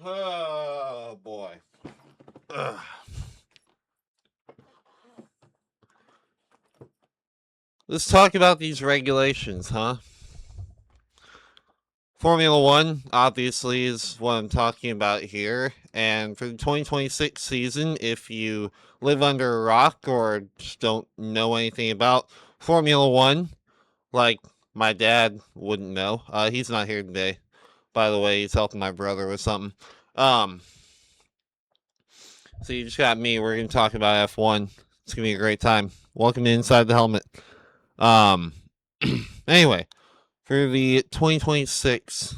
Oh boy. Ugh. Let's talk about these regulations, huh? Formula One, obviously, is what I'm talking about here. And for the 2026 season, if you live under a rock or just don't know anything about Formula One, like my dad wouldn't know. He's not here today, by the way. He's helping my brother with something. Um, so you just got me. We're going to talk about F1. It's going to be a great time. Welcome to Inside the Helmet. Um, anyway, for the 2026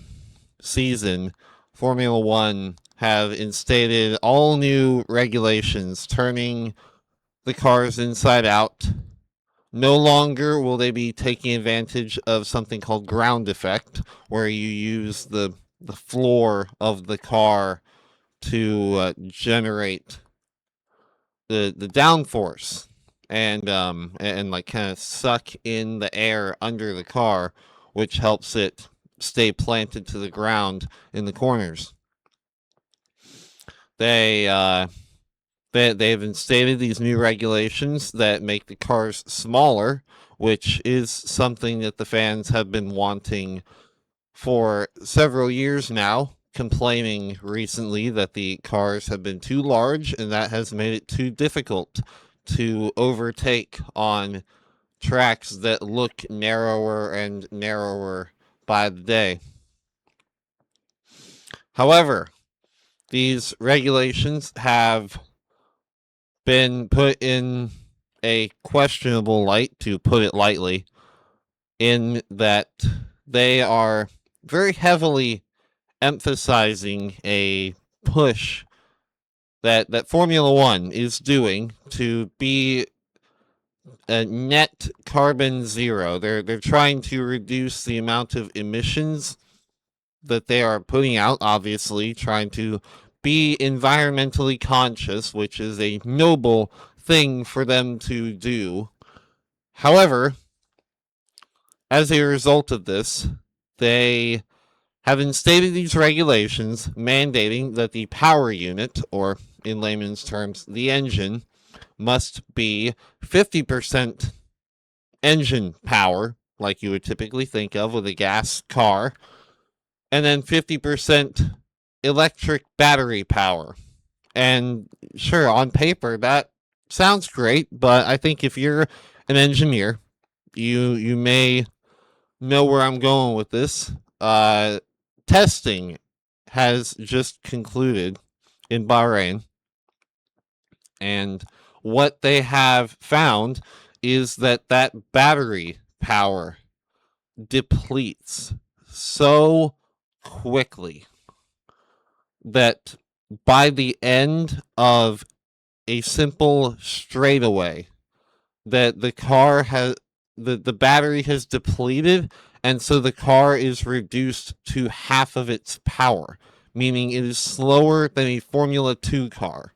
season, Formula One have instated all new regulations, turning the cars inside out. No longer will they be taking advantage of something called ground effect, where you use the floor of the car to generate the downforce and like kind of suck in the air under the car, which helps it stay planted to the ground in the corners. They've instated these new regulations that make the cars smaller, which is something that the fans have been wanting for several years now, complaining recently that the cars have been too large and that has made it too difficult to overtake on tracks that look narrower and narrower by the day. However, these regulations have been put in a questionable light, to put it lightly, in that they are very heavily emphasizing a push that Formula One is doing to be a net carbon zero. They're trying to reduce the amount of emissions that they are putting out, obviously, trying to be environmentally conscious, which is a noble thing for them to do. However, as a result of this, they have instated these regulations mandating that the power unit, or in layman's terms, the engine, must be 50% engine power, like you would typically think of with a gas car, and then 50% electric battery power. And sure, on paper, that sounds great, but I think if you're an engineer, you may know where I'm going with this. Testing has just concluded in Bahrain, and what they have found is that battery power depletes so quickly that by the end of a simple straightaway, that the car has the battery has depleted, and so the car is reduced to half of its power, meaning it is slower than a Formula 2 car.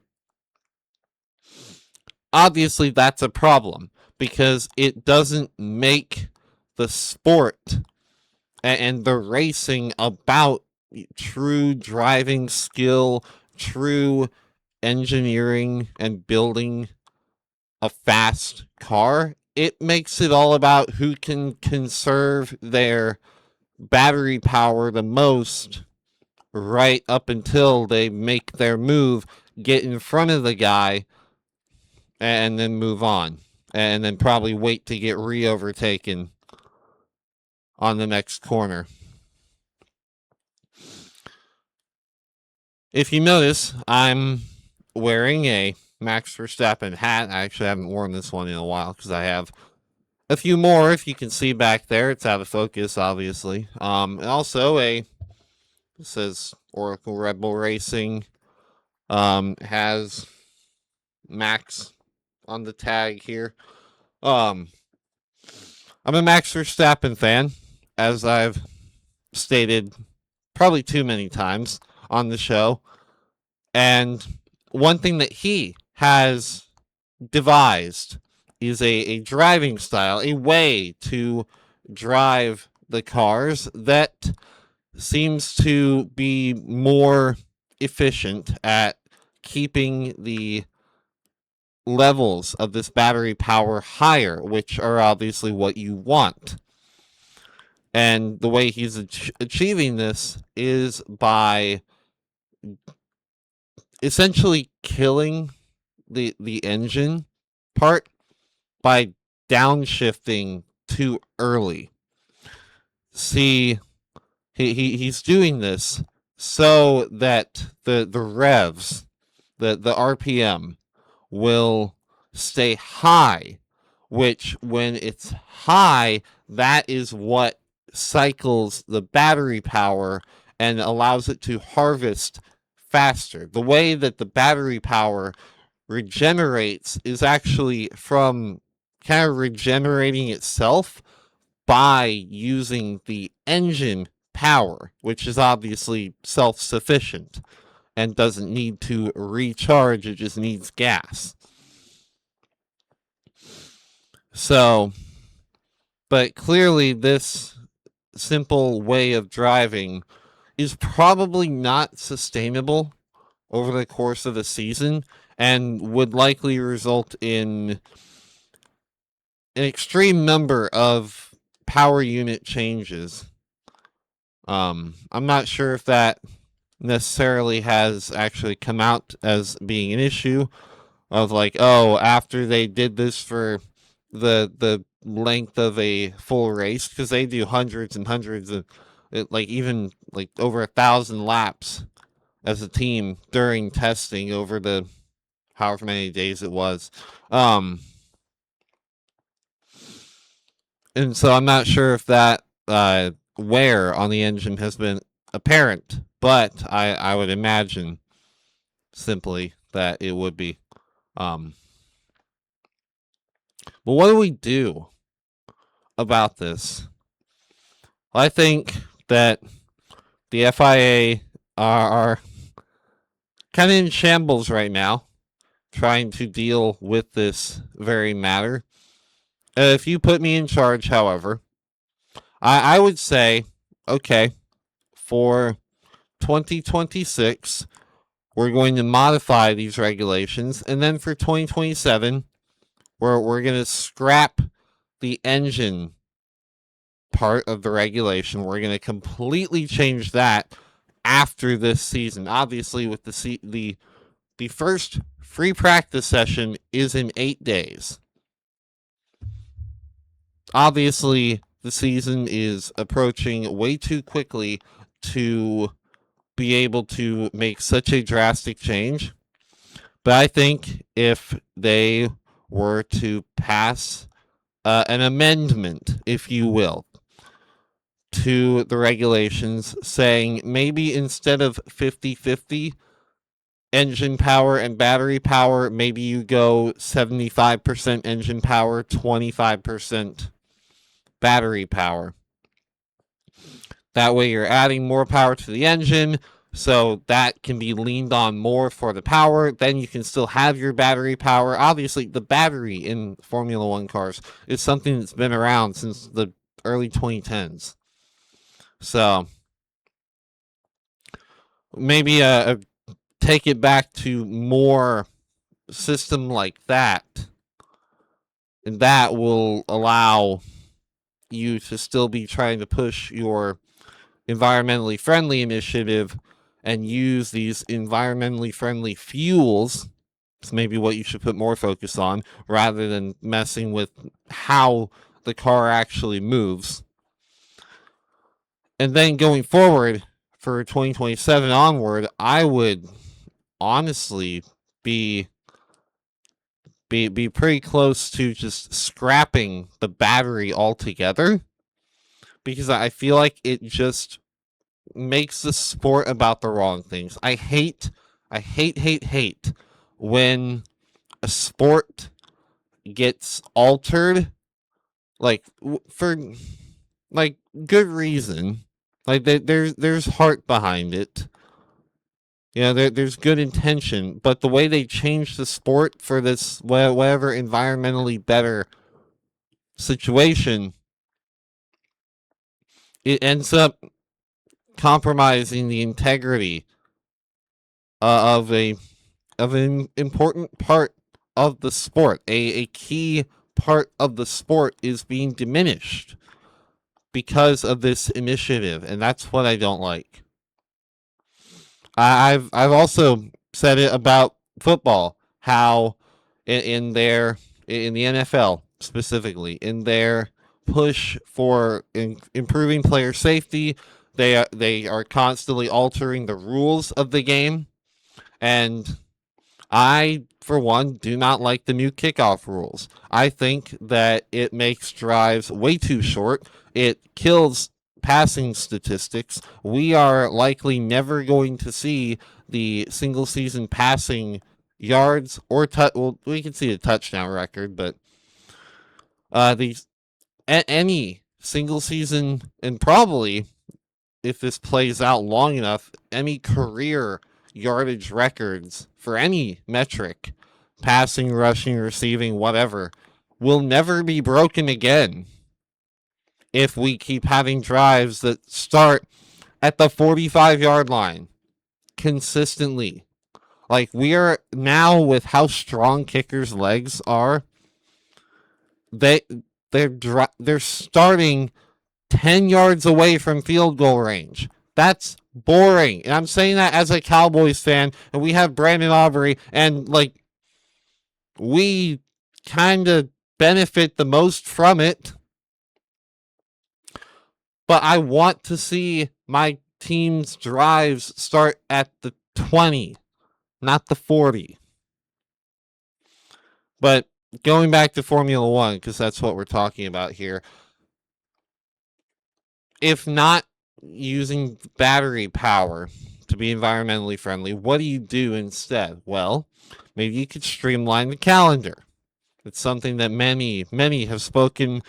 Obviously, that's a problem because it doesn't make the sport and the racing about true driving skill, true engineering, and building a fast car. It makes it all about who can conserve their battery power the most right up until they make their move, get in front of the guy, and then move on. And then probably wait to get re-overtaken on the next corner. If you notice, I'm wearing a Max Verstappen hat. I actually haven't worn this one in a while because I have a few more. If you can see back there, it's out of focus, obviously. And also it says Oracle Red Bull Racing. Has Max on the tag here. I'm a Max Verstappen fan, as I've stated probably too many times on the show. And one thing that he has devised is a driving style, a way to drive the cars that seems to be more efficient at keeping the levels of this battery power higher, which are obviously what you want. And the way he's achieving this is by essentially killing the engine part by downshifting too early. See, he's doing this so that the revs, the RPM will stay high, which when it's high, that is what cycles the battery power and allows it to harvest faster. The way that the battery power regenerates is actually from kind of regenerating itself by using the engine power, which is obviously self-sufficient and doesn't need to recharge, it just needs gas. So, but clearly this simple way of driving is probably not sustainable over the course of a season and would likely result in an extreme number of power unit changes. I'm not sure if that necessarily has actually come out as being an issue of like, oh, after they did this for the length of a full race, because they do hundreds and hundreds of like even like over 1,000 laps as a team during testing over the however many days it was. And so I'm not sure if that wear on the engine has been apparent, but I would imagine simply that it would be. But what do we do about this? I think that the FIA are kind of in shambles right now, trying to deal with this very matter. If you put me in charge, however, I would say, okay, for 2026, we're going to modify these regulations, and then for 2027, we're going to scrap the engine part of the regulation. We're going to completely change that after this season. Obviously, with the first free practice session is in 8 days. Obviously, the season is approaching way too quickly to be able to make such a drastic change. But I think if they were to pass an amendment, if you will, to the regulations saying maybe instead of 50-50 engine power and battery power, maybe you go 75% engine power, 25% battery power. That way you're adding more power to the engine, so that can be leaned on more for the power. Then you can still have your battery power. Obviously, the battery in Formula One cars is something that's been around since the early 2010s. So maybe take it back to more system like that, and that will allow you to still be trying to push your environmentally friendly initiative and use these environmentally friendly fuels. It's maybe what you should put more focus on rather than messing with how the car actually moves. And then going forward for 2027 onward, I would honestly be pretty close to just scrapping the battery altogether, because I feel like it just makes the sport about the wrong things. I hate when a sport gets altered, like for like good reason. Like there's heart behind it. Yeah, there's good intention, but the way they change the sport for this whatever environmentally better situation, it ends up compromising the integrity of an important part of the sport. A key part of the sport is being diminished because of this initiative, and that's what I don't like. I've also said it about football, how in the NFL specifically, in their push for improving player safety, they are constantly altering the rules of the game, and I, for one, do not like the new kickoff rules. I think that it makes drives way too short. It kills passing statistics. We are likely never going to see the single season passing yards or well, we can see a touchdown record, but the any single season, and probably if this plays out long enough, any career yardage records for any metric, passing, rushing, receiving, whatever, will never be broken again if we keep having drives that start at the 45-yard line consistently. Like, we are now, with how strong kickers' legs are, they they're starting 10 yards away from field goal range. That's boring. And I'm saying that as a Cowboys fan, and we have Brandon Aubrey, and like, we kind of benefit the most from it. But I want to see my team's drives start at the 20, not the 40. But going back to Formula One, because that's what we're talking about here, if not using battery power to be environmentally friendly, what do you do instead? Well, maybe you could streamline the calendar. It's something that many have spoken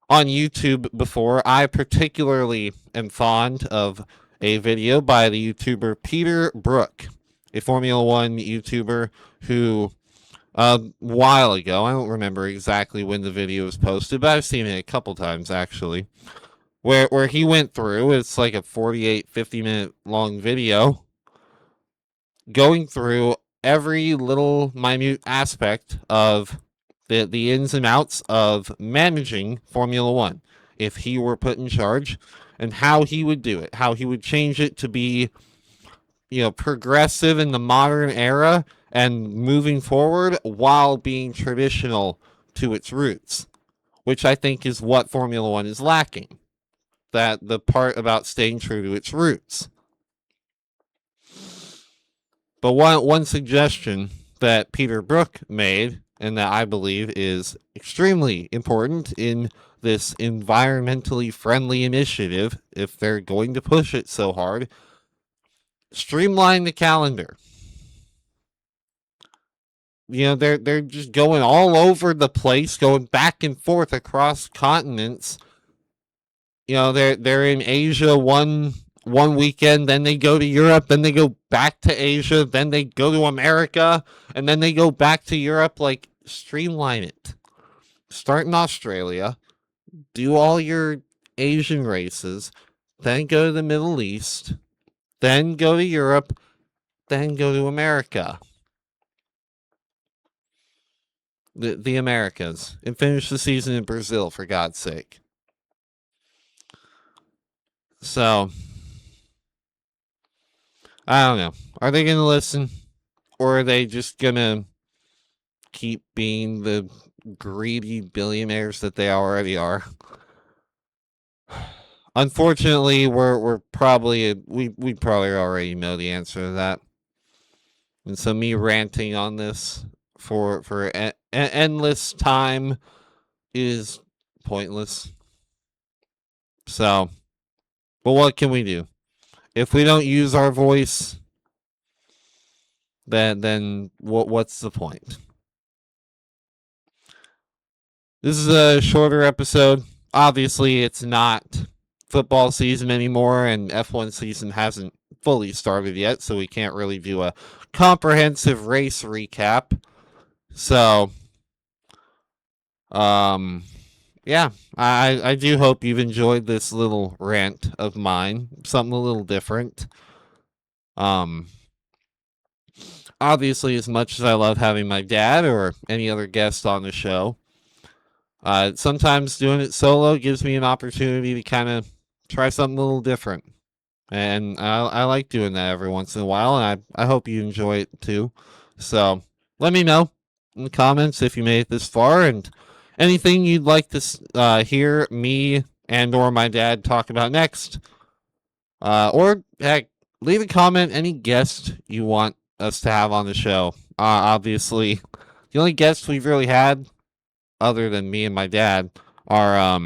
on YouTube before. I particularly am fond of a video by the YouTuber Peter Brook, a Formula One YouTuber who a while ago, I don't remember exactly when the video was posted, but I've seen it a couple times actually, where he went through, it's like a 48, 50-minute long video, going through every little minute aspect of the ins and outs of managing Formula One if he were put in charge, and how he would do it, how he would change it to be, progressive in the modern era and moving forward while being traditional to its roots, which I think is what Formula One is lacking. That the part about staying true to its roots. But one suggestion that Peter Brook made, and that I believe is extremely important in this environmentally friendly initiative, if they're going to push it so hard, streamline the calendar. They're just going all over the place, going back and forth across continents. They're in Asia one weekend, then they go to Europe, then they go back to Asia, then they go to America, and then they go back to Europe. Like, streamline it. Start in Australia, do all your Asian races, then go to the Middle East, then go to Europe, then go to America. The Americas, and finish the season in Brazil, for God's sake. So, I don't know. Are they going to listen? Or are they just going to keep being the greedy billionaires that they already are? Unfortunately, we probably already know the answer to that. And so me ranting on this for endless time is pointless. So, but what can we do? If we don't use our voice, then what's the point? This is a shorter episode. Obviously, it's not football season anymore, and F1 season hasn't fully started yet, so we can't really do a comprehensive race recap. So, yeah, I do hope you've enjoyed this little rant of mine, something a little different. Obviously, as much as I love having my dad or any other guest on the show, sometimes doing it solo gives me an opportunity to kind of try something a little different. And I like doing that every once in a while, and I hope you enjoy it too. So let me know in the comments if you made it this far, and anything you'd like to hear me and or my dad talk about next. Or heck, leave a comment any guest you want us to have on the show. Obviously, the only guests we've really had, other than me and my dad, are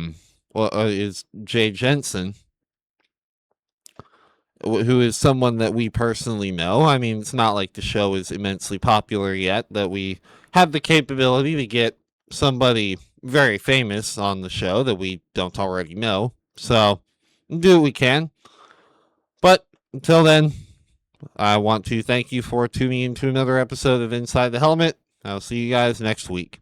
is Jay Jensen, who is someone that we personally know. I mean, it's not like the show is immensely popular yet that we have the capability to get somebody very famous on the show that we don't already know. So, do what we can. But until then, I want to thank you for tuning into another episode of Inside the Helmet. I'll see you guys next week.